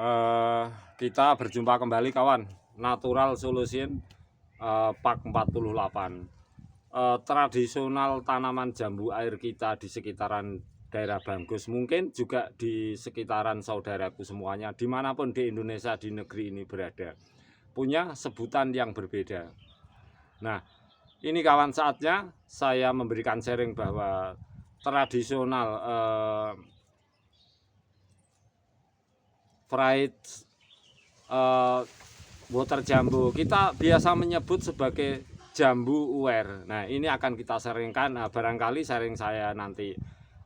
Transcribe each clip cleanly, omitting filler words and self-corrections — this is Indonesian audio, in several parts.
Eh, Kita berjumpa kembali kawan. Natural Solution Pak 48. Tradisional tanaman jambu air kita di sekitaran daerah Banggus, mungkin juga di sekitaran saudaraku semuanya, dimanapun di Indonesia, di negeri ini berada, punya sebutan yang berbeda. Nah, ini kawan, saatnya saya memberikan sharing bahwa tradisional fried water jambu kita biasa menyebut sebagai jambu uwer. Nah, ini akan kita sharingkan. Barangkali sharing saya nanti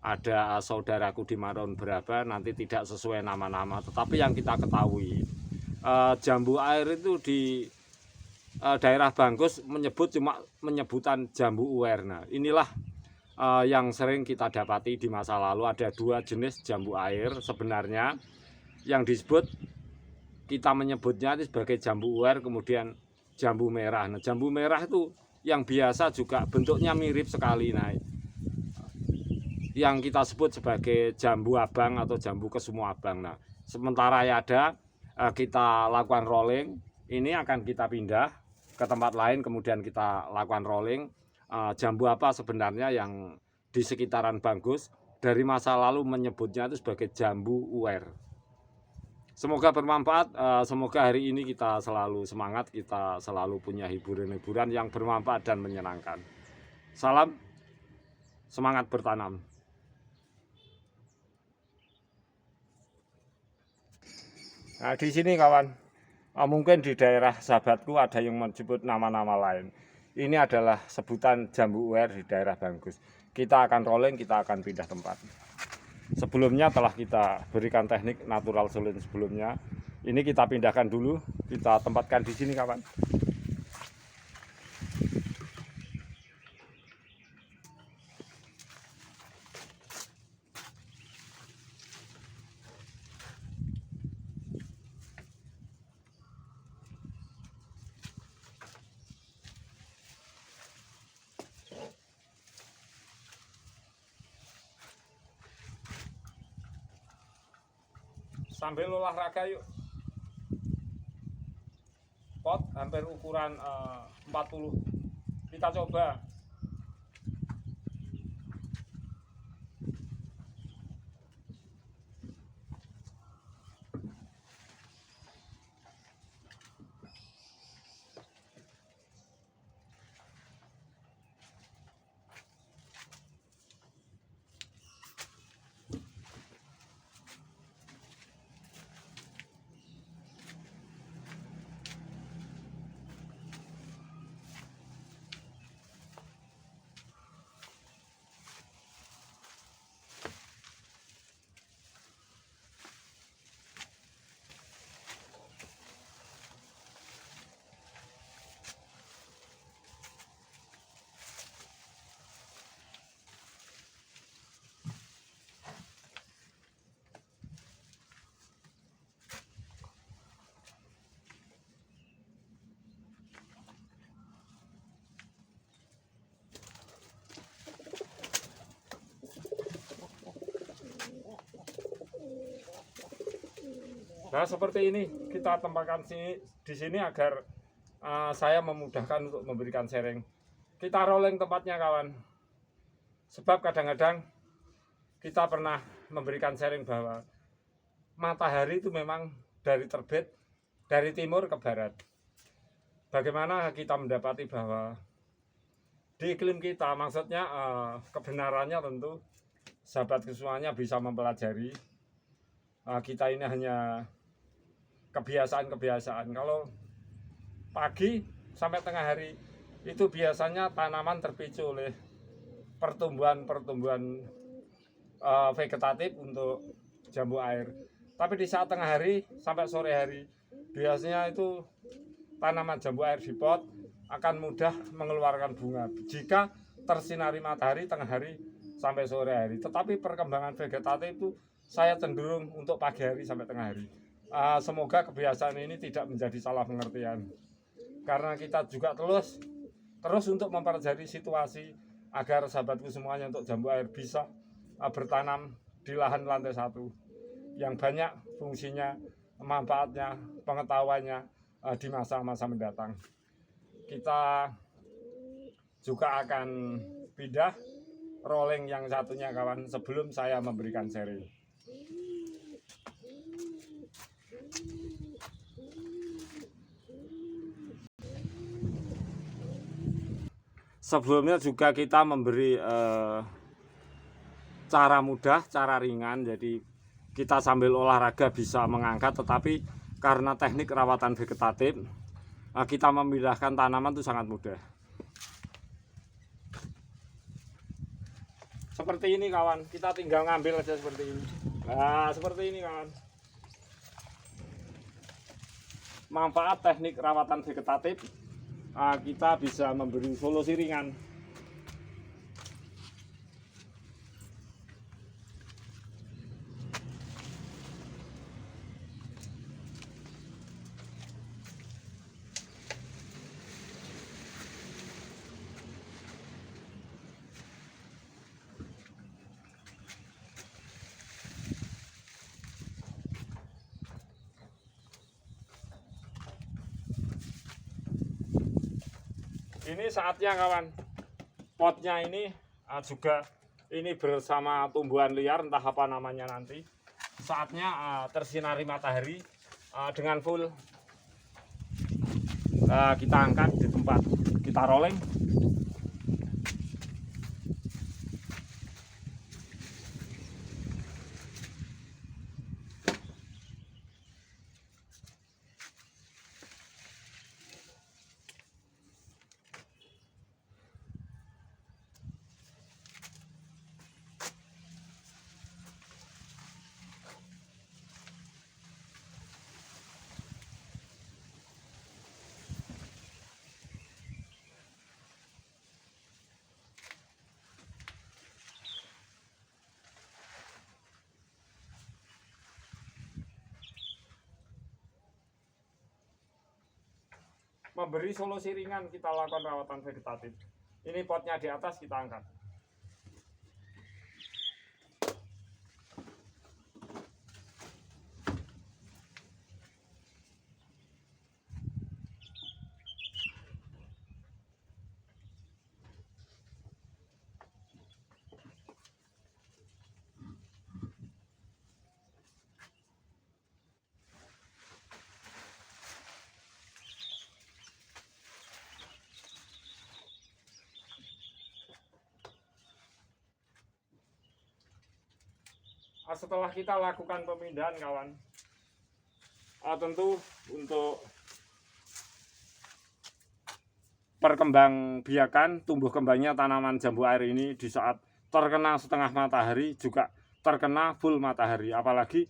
ada saudaraku di Maron berapa nanti tidak sesuai nama-nama, tetapi yang kita ketahui jambu air itu di daerah Bangkus cuma menyebutan jambu uwer. Nah, inilah yang sering kita dapati di masa lalu. Ada dua jenis jambu air sebenarnya yang disebut, kita menyebutnya sebagai jambu uwer, kemudian jambu merah. Nah, jambu merah itu yang biasa juga bentuknya mirip sekali. Nah, yang kita sebut sebagai jambu abang atau jambu kesemu abang. Nah, sementara ya ada kita lakukan rolling, ini akan kita pindah ke tempat lain, kemudian kita lakukan rolling. Jambu apa sebenarnya yang di sekitaran Banggus dari masa lalu menyebutnya itu sebagai jambu uwer. Semoga bermanfaat, semoga hari ini kita selalu semangat, kita selalu punya hiburan-hiburan yang bermanfaat dan menyenangkan. Salam semangat bertanam. Nah, di sini kawan, mungkin di daerah sahabatku ada yang menyebut nama-nama lain. Ini adalah sebutan jambu uwer di daerah Banggus. Kita akan rolling, kita akan pindah tempat. Sebelumnya telah kita berikan teknik natural solution sebelumnya. Ini kita pindahkan dulu, kita tempatkan di sini kawan. Sambil olahraga yuk. Pot hampir ukuran 40. Kita coba. Nah, seperti ini kita tempatkan di sini agar saya memudahkan untuk memberikan sharing. Kita rolling tempatnya kawan. Sebab kadang-kadang kita pernah memberikan sharing bahwa matahari itu memang dari terbit dari timur ke barat. Bagaimana kita mendapati bahwa di iklim kita, maksudnya kebenarannya tentu sahabat semuanya bisa mempelajari. Kita ini hanya kebiasaan-kebiasaan. Kalau pagi sampai tengah hari itu biasanya tanaman terpicu oleh pertumbuhan vegetatif untuk jambu air. Tapi di saat tengah hari sampai sore hari biasanya itu tanaman jambu air di pot akan mudah mengeluarkan bunga jika tersinari matahari tengah hari sampai sore hari. Tetapi perkembangan vegetatif itu saya cenderung untuk pagi hari sampai tengah hari. Semoga kebiasaan ini tidak menjadi salah pengertian, karena kita juga terus untuk mempelajari situasi agar sahabatku semuanya untuk jambu air bisa bertanam di lahan lantai 1 yang banyak fungsinya manfaatnya, pengetahuannya di masa-masa mendatang. Kita juga akan pindah rolling yang satunya kawan sebelum saya memberikan sharing. Sebelumnya juga kita memberi cara mudah, cara ringan, jadi kita sambil olahraga bisa mengangkat, tetapi karena teknik rawatan vegetatif kita memindahkan tanaman itu sangat mudah. Seperti ini kawan, kita tinggal ngambil aja seperti ini. Nah, seperti ini kawan. Manfaat teknik rawatan vegetatif, kita bisa memberi solusi ringan. Ini saatnya kawan, potnya ini juga ini bersama tumbuhan liar, entah apa namanya nanti. Saatnya tersinari matahari dengan full. Kita angkat di tempat, kita rolling. Memberi solusi ringan, kita lakukan rawatan vegetatif. Ini potnya di atas, kita angkat. Setelah kita lakukan pemindahan kawan, tentu untuk perkembang biakan tumbuh kembangnya tanaman jambu air ini di saat terkena setengah matahari juga terkena full matahari. Apalagi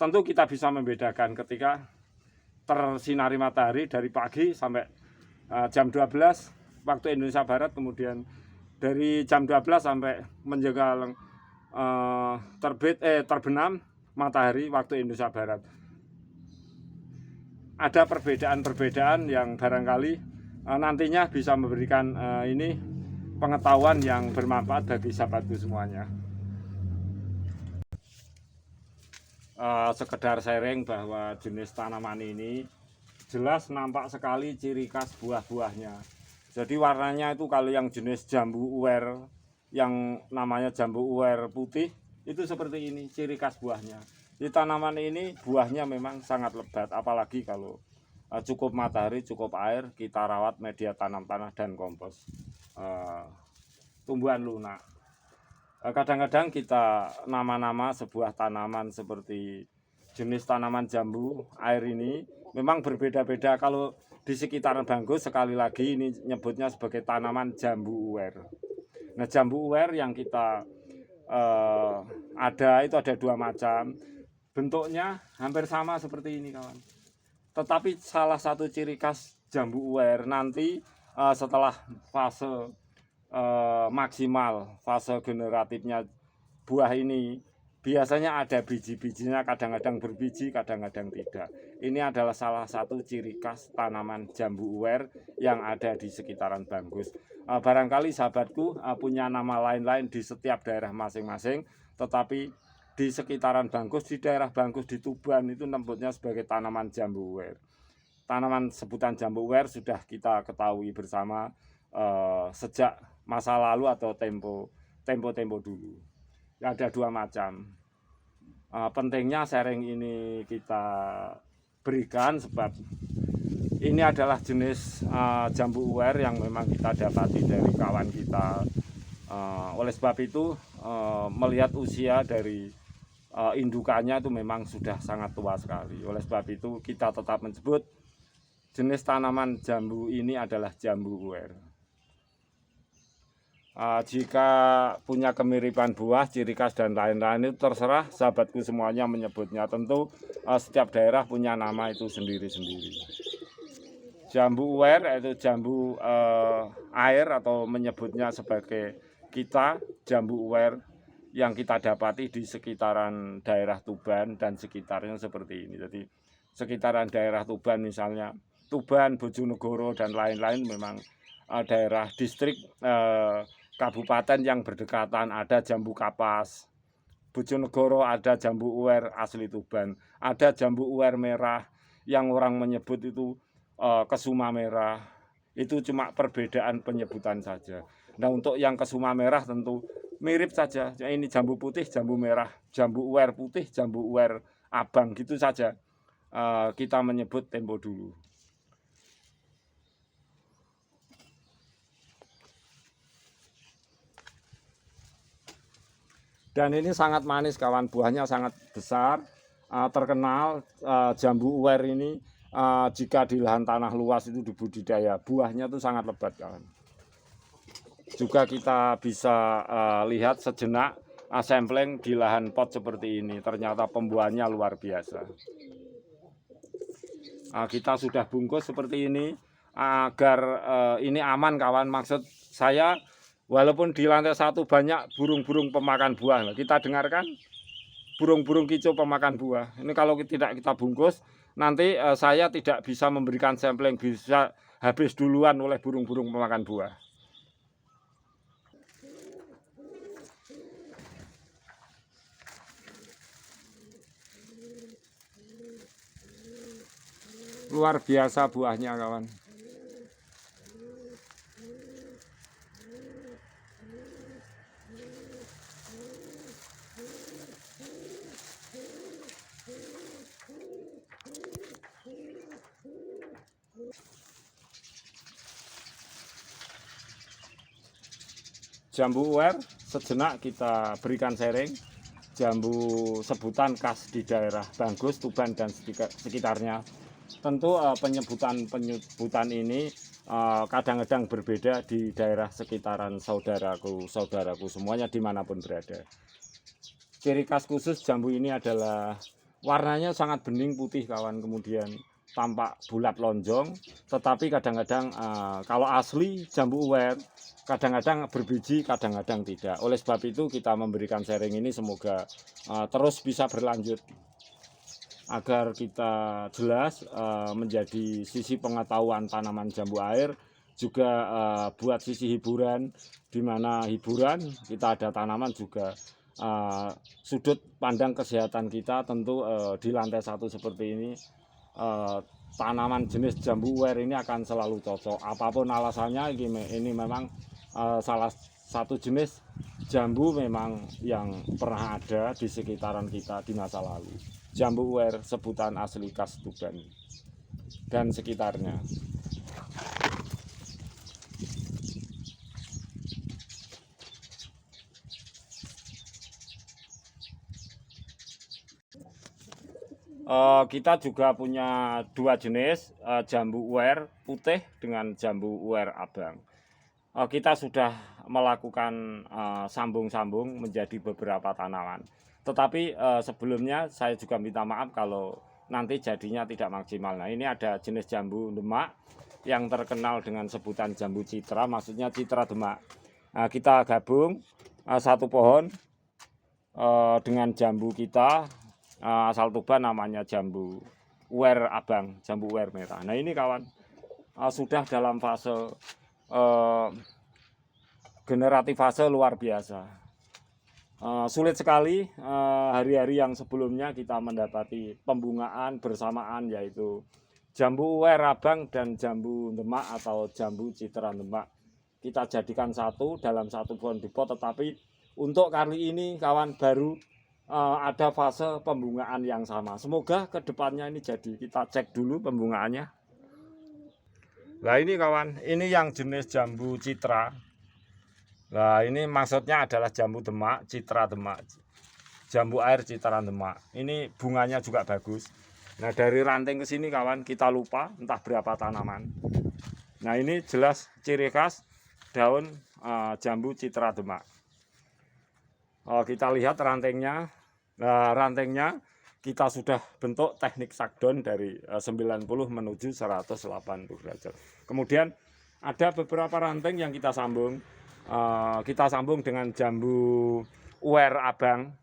tentu kita bisa membedakan ketika tersinari matahari dari pagi sampai jam 12 waktu Indonesia Barat, kemudian dari jam 12 sampai menjelang terbenam matahari waktu Indonesia Barat. Ada perbedaan-perbedaan yang barangkali nantinya bisa memberikan ini pengetahuan yang bermanfaat bagi sahabatku semuanya. Sekedar sharing bahwa jenis tanaman ini jelas nampak sekali ciri khas buah-buahnya. Jadi warnanya itu kalau yang jenis jambu uwer, yang namanya jambu uwer putih, itu seperti ini ciri khas buahnya. Di tanaman ini buahnya memang sangat lebat, apalagi kalau cukup matahari, cukup air, kita rawat media tanam tanah dan kompos tumbuhan lunak. Kadang-kadang kita nama-nama sebuah tanaman seperti jenis tanaman jambu air ini memang berbeda-beda. Kalau di sekitaran Banggus sekali lagi ini nyebutnya sebagai tanaman jambu uwer. Nah, jambu uwer yang kita ada itu ada dua macam. Bentuknya hampir sama seperti ini kawan. Tetapi salah satu ciri khas jambu uwer nanti setelah fase maksimal, fase generatifnya buah ini biasanya ada biji-bijinya, kadang-kadang berbiji, kadang-kadang tidak. Ini adalah salah satu ciri khas tanaman jambu uwer yang ada di sekitaran Banggus. Barangkali sahabatku punya nama lain-lain di setiap daerah masing-masing, tetapi di sekitaran Bangkus, di daerah Bangkus di Tuban itu menyebutnya sebagai tanaman jambu uwer. Tanaman sebutan jambu uwer sudah kita ketahui bersama sejak masa lalu atau tempo dulu. Ada dua macam. Pentingnya sharing ini kita berikan sebab ini adalah jenis jambu uwer yang memang kita dapati dari kawan kita. Oleh sebab itu melihat usia dari indukannya itu memang sudah sangat tua sekali. Oleh sebab itu kita tetap menyebut jenis tanaman jambu ini adalah jambu uwer. Jika punya kemiripan buah, ciri khas dan lain-lain itu terserah sahabatku semuanya menyebutnya. Tentu setiap daerah punya nama itu sendiri-sendiri. Jambu uwer yaitu jambu air atau menyebutnya sebagai kita jambu uwer yang kita dapati di sekitaran daerah Tuban dan sekitarnya seperti ini. Jadi sekitaran daerah Tuban misalnya Tuban, Bojonegoro dan lain-lain memang daerah distrik kabupaten yang berdekatan ada jambu kapas. Bojonegoro ada jambu uwer asli Tuban, ada jambu uwer merah yang orang menyebut itu kesuma merah. Itu cuma perbedaan penyebutan saja. Nah, untuk yang kesuma merah tentu mirip saja. Ini jambu putih, jambu merah, jambu uwer putih, jambu uwer abang, gitu saja kita menyebut tempo dulu. Dan ini sangat manis kawan, buahnya sangat besar, terkenal jambu uwer ini jika di lahan tanah luas itu dibudidaya, buahnya itu sangat lebat kawan. Juga kita bisa lihat sejenak sampling di lahan pot seperti ini, ternyata pembuahannya luar biasa. Kita sudah bungkus seperti ini agar ini aman kawan. Maksud saya walaupun di lantai 1 banyak burung-burung pemakan buah, kita dengarkan burung-burung kicau pemakan buah. Ini kalau tidak kita bungkus, nanti saya tidak bisa memberikan sampling, bisa habis duluan oleh burung-burung pemakan buah. Luar biasa buahnya kawan. Jambu uwer sejenak kita berikan sharing. Jambu sebutan khas di daerah Bangkus, Tuban dan sekitarnya. Tentu penyebutan ini kadang-kadang berbeda di daerah sekitaran saudaraku semuanya dimanapun berada. Ciri khas khusus jambu ini adalah warnanya sangat bening putih kawan, kemudian tampak bulat lonjong, tetapi kadang-kadang kalau asli jambu uwer kadang-kadang berbiji, kadang-kadang tidak. Oleh sebab itu kita memberikan sharing ini semoga terus bisa berlanjut agar kita jelas menjadi sisi pengetahuan tanaman jambu air, juga buat sisi hiburan, di mana hiburan kita ada tanaman juga sudut pandang kesehatan kita. Tentu di lantai 1 seperti ini tanaman jenis jambu uwer ini akan selalu cocok apapun alasannya. Ini memang salah satu jenis jambu memang yang pernah ada di sekitaran kita di masa lalu. Jambu uwer sebutan asli khas Tuban dan sekitarnya. Kita juga punya dua jenis jambu uwer putih dengan jambu uwer abang. Kita sudah melakukan sambung-sambung menjadi beberapa tanaman. Tetapi sebelumnya saya juga minta maaf kalau nanti jadinya tidak maksimal. Nah, ini ada jenis jambu demak yang terkenal dengan sebutan jambu citra, maksudnya citra demak. Kita gabung satu pohon dengan jambu kita asal Tuban, namanya jambu uwer abang, jambu uwer merah. Nah, ini kawan sudah dalam fase generatif fase luar biasa. Sulit sekali hari-hari yang sebelumnya kita mendapati pembungaan bersamaan, yaitu jambu uwer abang dan jambu demak atau jambu citra demak. Kita jadikan satu dalam satu pohon di pot, tetapi untuk kali ini kawan baru ada fase pembungaan yang sama. Semoga kedepannya ini jadi. Kita cek dulu pembungaannya. Nah ini kawan, ini yang jenis jambu citra. Nah ini maksudnya adalah jambu demak, citra demak, jambu air citra demak. Ini bunganya juga bagus. Nah dari ranting ke sini kawan, kita lupa entah berapa tanaman. Nah ini jelas ciri khas daun jambu citra demak. Kita lihat rantingnya. Nah rantingnya kita sudah bentuk teknik sakdon dari 90 menuju 180 derajat. Kemudian ada beberapa ranting yang kita sambung. Kita sambung dengan jambu uwer abang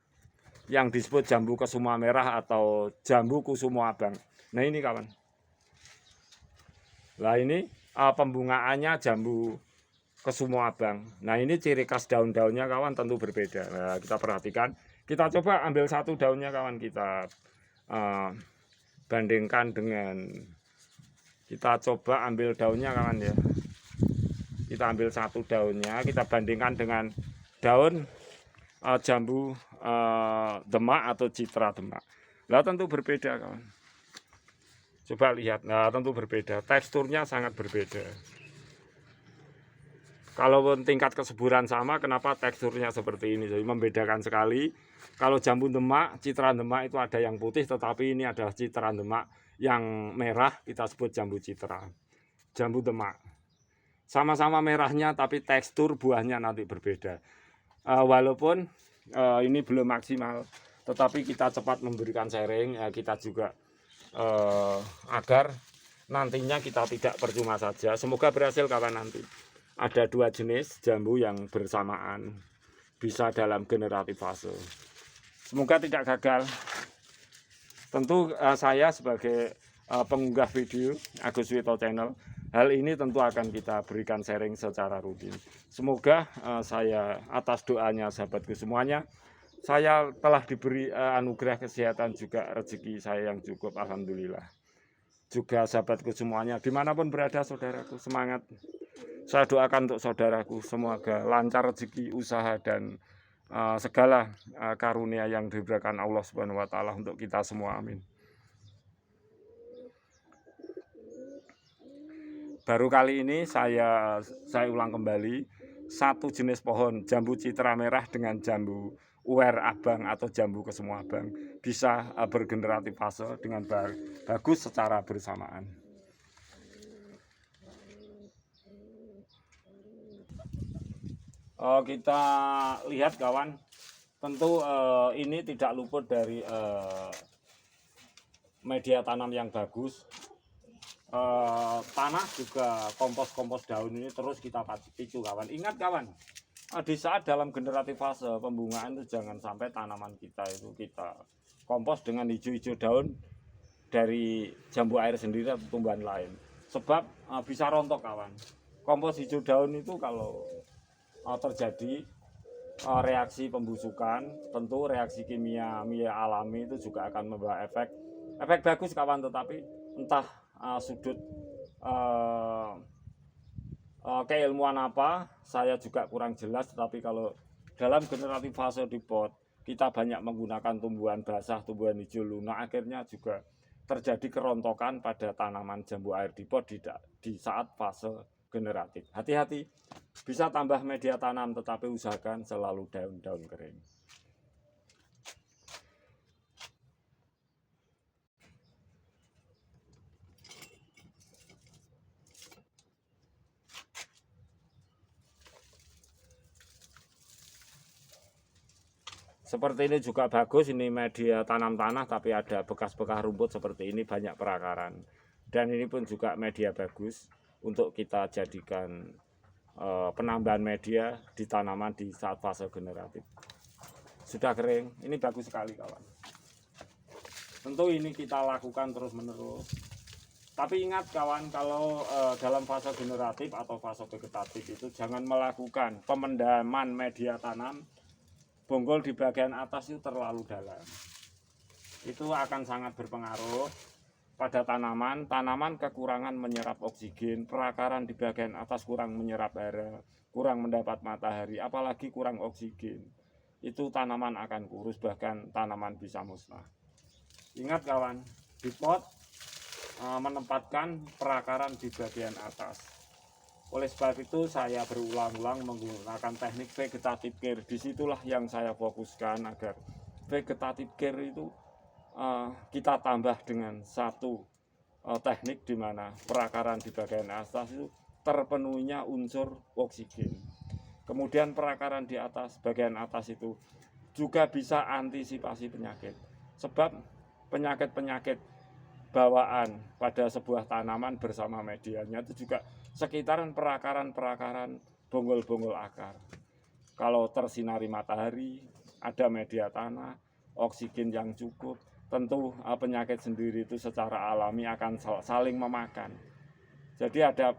yang disebut jambu kesuma merah atau jambu kusumo abang. Nah ini kawan. Nah ini pembungaannya jambu kesumo abang. Nah ini ciri khas daun-daunnya kawan tentu berbeda. Nah kita perhatikan. Kita coba ambil satu daunnya kawan, kita bandingkan dengan, kita coba ambil daunnya kawan ya. Kita ambil satu daunnya, kita bandingkan dengan daun jambu demak atau citra demak. Nah tentu berbeda kawan. Coba lihat, nah tentu berbeda. Teksturnya sangat berbeda. Kalau tingkat kesuburan sama, kenapa teksturnya seperti ini? Jadi membedakan sekali. Kalau jambu demak, citra demak itu ada yang putih, tetapi ini adalah citra demak yang merah, kita sebut jambu citra. Jambu demak. Sama-sama merahnya, tapi tekstur buahnya nanti berbeda. Walaupun ini belum maksimal, tetapi kita cepat memberikan sharing, kita juga agar nantinya kita tidak percuma saja. Semoga berhasil kawan nanti. Ada dua jenis jambu yang bersamaan, bisa dalam generatif fase. Semoga tidak gagal. Tentu saya sebagai pengunggah video Agus Wito Channel, hal ini tentu akan kita berikan sharing secara rutin. Semoga saya atas doanya sahabatku semuanya, saya telah diberi anugerah kesehatan juga rezeki saya yang cukup, alhamdulillah. Juga sahabatku semuanya, dimanapun berada saudaraku, semangat. Saya doakan untuk saudaraku semoga lancar rezeki, usaha, dan segala karunia yang diberikan Allah Subhanahu wa Ta'ala untuk kita semua, amin. Baru kali ini saya ulang kembali, satu jenis pohon jambu citra merah dengan jambu uwer abang atau jambu kesuma abang bisa bergeneratif fase dengan bagus secara bersamaan. Kita lihat kawan, tentu ini tidak luput dari media tanam yang bagus. Tanah juga, kompos daun ini terus kita picu kawan. Ingat kawan, di saat dalam generatif fase pembungaan itu jangan sampai tanaman kita itu kita kompos dengan hijau-hijau daun dari jambu air sendiri atau tumbuhan lain, sebab bisa rontok kawan. Kompos hijau daun itu kalau terjadi reaksi pembusukan, tentu reaksi kimia alami itu juga akan membawa efek bagus kawan, tetapi entah sudut keilmuan apa saya juga kurang jelas. Tetapi kalau dalam generatif fase di pot kita banyak menggunakan tumbuhan basah, tumbuhan hijau lunak, akhirnya juga terjadi kerontokan pada tanaman jambu air di pot di saat fase generatif. Hati-hati, bisa tambah media tanam tetapi usahakan selalu daun-daun kering. Seperti ini juga bagus, ini media tanam tanah tapi ada bekas-bekas rumput seperti ini, banyak perakaran. Dan ini pun juga media bagus untuk kita jadikan penambahan media di tanaman di saat fase generatif. Sudah kering, ini bagus sekali kawan. Tentu ini kita lakukan terus menerus. Tapi ingat kawan, kalau dalam fase generatif atau fase vegetatif itu jangan melakukan pemendaman media tanam bonggol di bagian atas itu terlalu dalam. Itu akan sangat berpengaruh pada tanaman. Tanaman kekurangan menyerap oksigen, perakaran di bagian atas kurang menyerap hara, kurang mendapat matahari, apalagi kurang oksigen. Itu tanaman akan kurus, bahkan tanaman bisa musnah. Ingat kawan, di pot menempatkan perakaran di bagian atas. Oleh sebab itu saya berulang-ulang menggunakan teknik vegetative care. Disitulah yang saya fokuskan agar vegetative care itu kita tambah dengan satu teknik di mana perakaran di bagian atas itu terpenuhinya unsur oksigen. Kemudian perakaran di atas, bagian atas itu juga bisa antisipasi penyakit. Sebab penyakit-penyakit bawaan pada sebuah tanaman bersama medianya itu juga sekitaran perakaran-perakaran bonggol-bonggol akar. Kalau tersinari matahari, ada media tanah, oksigen yang cukup, tentu penyakit sendiri itu secara alami akan saling memakan. Jadi ada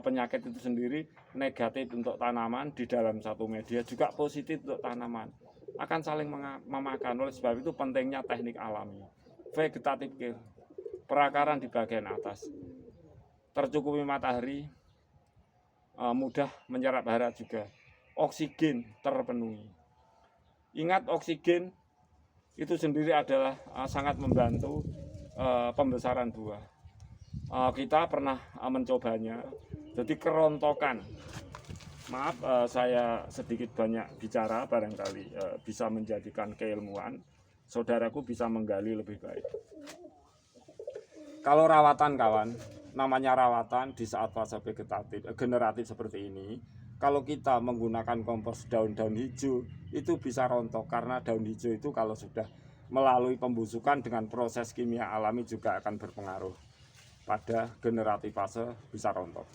penyakit itu sendiri negatif untuk tanaman di dalam satu media, juga positif untuk tanaman, akan saling memakan. Oleh sebab itu pentingnya teknik alami vegetative care, perakaran di bagian atas, tercukupi matahari, mudah menyerap hara juga, oksigen terpenuhi. Ingat, oksigen itu sendiri adalah sangat membantu pembesaran buah. Kita pernah mencobanya. Jadi kerontokan, maaf saya sedikit banyak bicara, barangkali bisa menjadikan keilmuan, saudaraku bisa menggali lebih baik. Kalau rawatan kawan, namanya rawatan di saat fase vegetatif generatif seperti ini, kalau kita menggunakan kompos daun-daun hijau itu bisa rontok, karena daun hijau itu kalau sudah melalui pembusukan dengan proses kimia alami juga akan berpengaruh pada generatif fase, bisa rontok.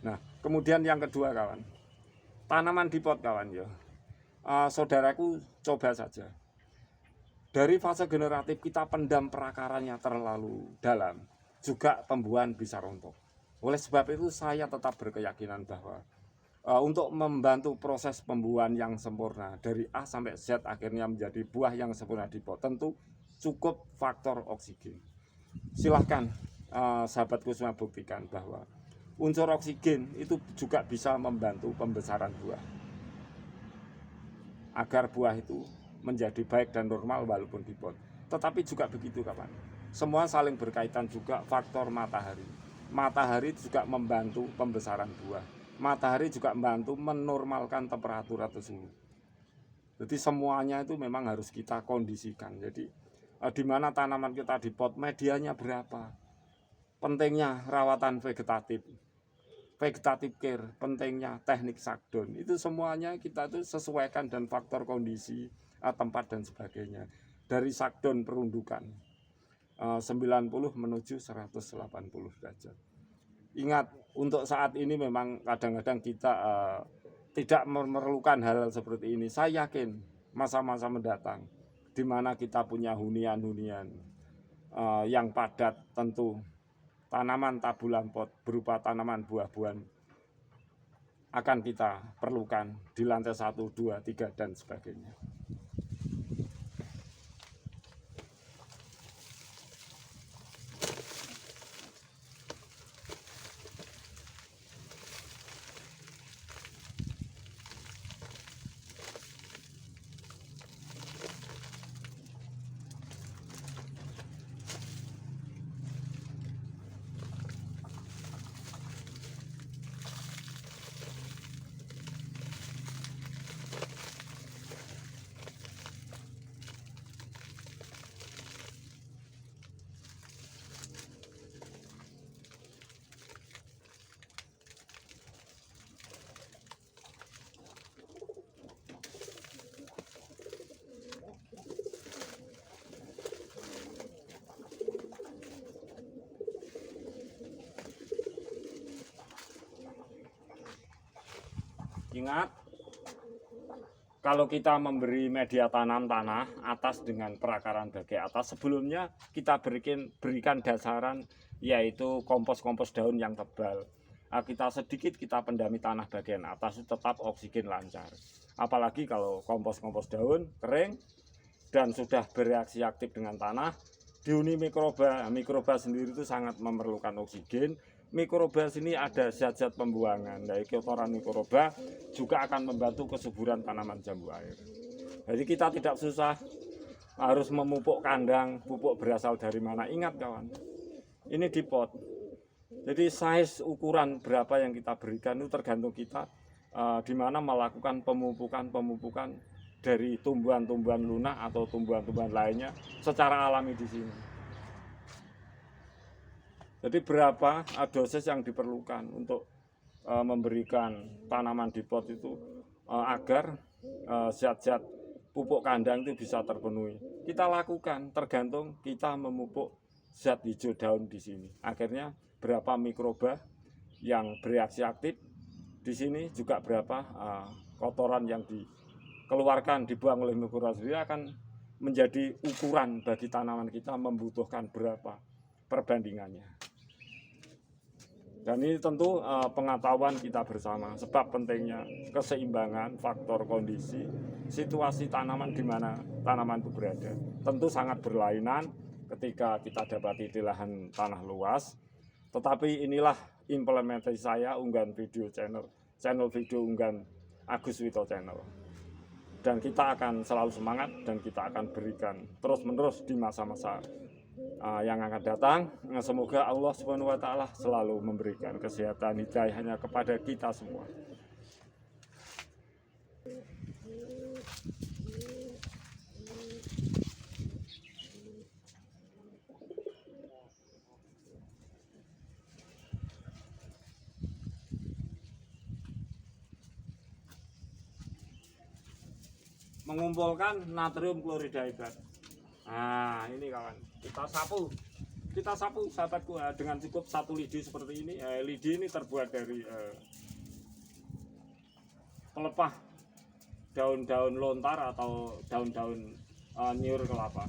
Nah, kemudian yang kedua kawan, tanaman di pot kawan ya, saudaraku coba saja. Dari fase generatif kita pendam perakarannya terlalu dalam, juga pembuahan bisa rontok. Oleh sebab itu saya tetap berkeyakinan bahwa untuk membantu proses pembuahan yang sempurna dari A sampai Z akhirnya menjadi buah yang sempurna di pot, tentu cukup faktor oksigen. Silahkan sahabatku semua buktikan bahwa unsur oksigen itu juga bisa membantu pembesaran buah, agar buah itu menjadi baik dan normal walaupun di pot. Tetapi juga begitu kawan, semua saling berkaitan juga faktor matahari. Matahari juga membantu pembesaran buah. Matahari juga membantu menormalkan temperatur atau suhu. Jadi semuanya itu memang harus kita kondisikan. Jadi di mana tanaman kita di pot, medianya berapa, pentingnya rawatan vegetatif care, pentingnya teknik shutdown, itu semuanya kita tuh sesuaikan dan faktor kondisi tempat dan sebagainya. Dari shutdown perundukan 90 menuju 180 derajat. Ingat, untuk saat ini memang kadang-kadang kita tidak memerlukan hal seperti ini. Saya yakin masa-masa mendatang di mana kita punya hunian-hunian yang padat, tentu tanaman tabulan pot berupa tanaman buah-buahan akan kita perlukan di lantai 1, 2, 3 dan sebagainya. Ingat, kalau kita memberi media tanam tanah atas dengan perakaran bagian atas, sebelumnya kita berikan dasaran yaitu kompos daun yang tebal. Kita sedikit kita pendami tanah bagian atas, tetap oksigen lancar. Apalagi kalau kompos-kompos daun kering dan sudah bereaksi aktif dengan tanah, dihuni mikroba. Mikroba sendiri itu sangat memerlukan oksigen. Mikroba sini ada zat-zat pembuangan. Dari kotoran mikroba juga akan membantu kesuburan tanaman jambu air. Jadi kita tidak susah harus memupuk kandang, pupuk berasal dari mana. Ingat kawan, ini di pot. Jadi size ukuran berapa yang kita berikan itu tergantung kita di mana melakukan pemupukan dari tumbuhan-tumbuhan lunak atau tumbuhan-tumbuhan lainnya secara alami di sini. Jadi berapa dosis yang diperlukan untuk memberikan tanaman di pot itu agar zat-zat pupuk kandang itu bisa terpenuhi. Kita lakukan tergantung kita memupuk zat hijau daun di sini. Akhirnya berapa mikroba yang bereaksi aktif di sini, juga berapa kotoran yang dikeluarkan dibuang oleh mikroba sendiri akan menjadi ukuran bagi tanaman kita membutuhkan berapa perbandingannya. Dan ini tentu pengetahuan kita bersama, sebab pentingnya keseimbangan faktor kondisi situasi tanaman di mana tanaman itu berada. Tentu sangat berlainan ketika kita dapati di lahan tanah luas, tetapi inilah implementasi saya unggahan video channel video unggahan Agus Wito Channel. Dan kita akan selalu semangat dan kita akan berikan terus-menerus di masa-masa yang akan datang. Semoga Allah SWT selalu memberikan kesehatan hidayahnya kepada kita semua. Mengumpulkan natrium klorida hidrat. Nah, ini kawan, kita sapu sahabatku dengan cukup 1 lidi seperti ini. Lidi ini terbuat dari pelepah daun-daun lontar atau daun-daun nyur kelapa.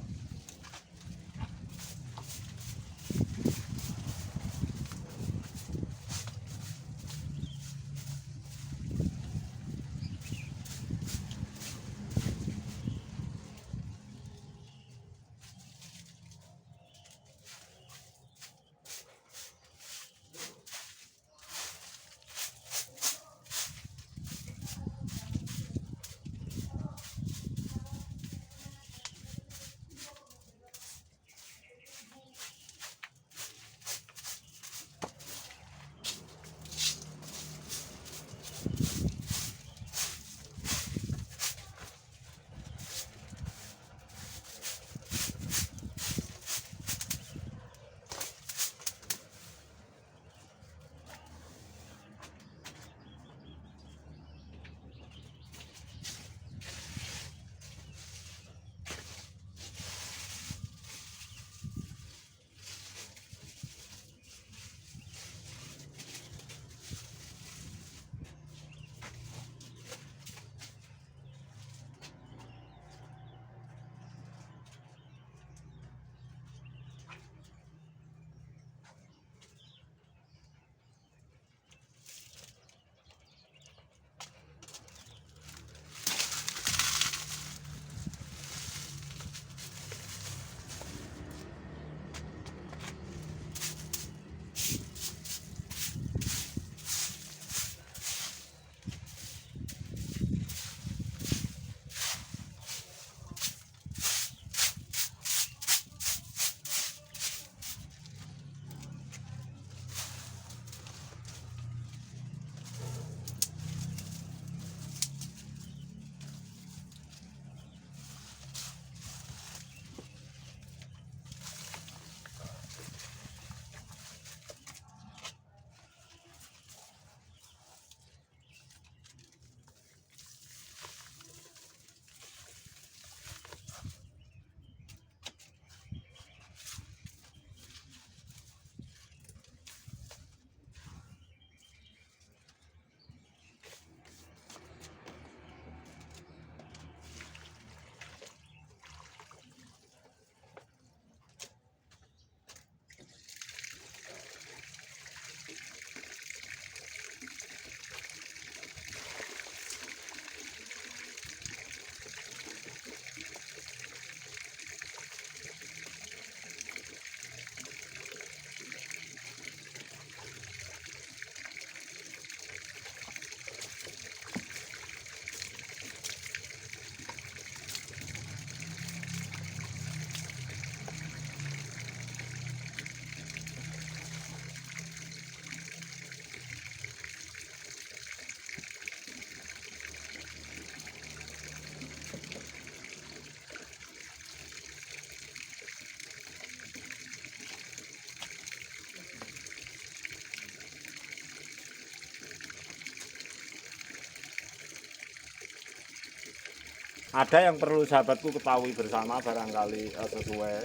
ada yang perlu sahabatku ketahui bersama barangkali sesuai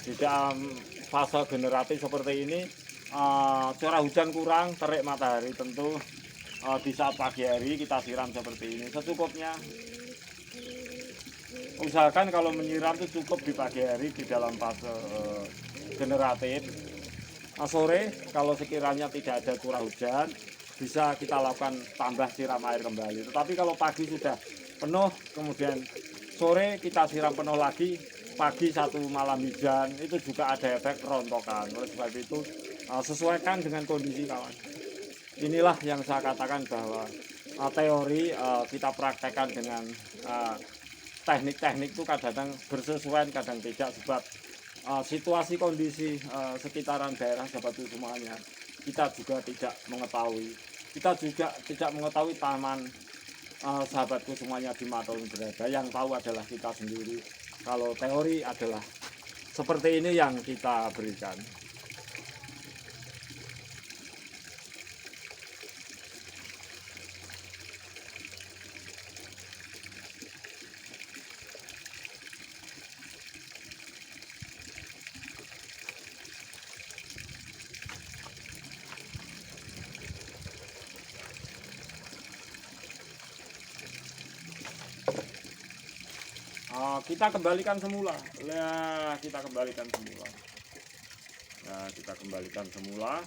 di dalam fase generatif seperti ini. Curah hujan kurang, terik matahari tentu di saat pagi hari kita siram seperti ini secukupnya. Usahakan kalau menyiram itu cukup di pagi hari di dalam fase generatif. Sore kalau sekiranya tidak ada curah hujan bisa kita lakukan tambah siram air kembali. Tetapi kalau pagi sudah penuh, kemudian sore kita siram penuh lagi, pagi satu malam hujan, itu juga ada efek rontokan. Oleh sebab itu sesuaikan dengan kondisi kawan. Inilah yang saya katakan bahwa teori kita praktekkan dengan teknik-teknik itu kadang bersesuaian, kadang tidak, sebab situasi kondisi sekitaran daerah sahabatku semuanya kita juga tidak mengetahui. Kita juga tidak mengetahui taman sahabatku semuanya di mana berada. Yang tahu adalah kita sendiri. Kalau teori adalah seperti ini yang kita berikan. Kita kembalikan semula. Nah, kita kembalikan semula.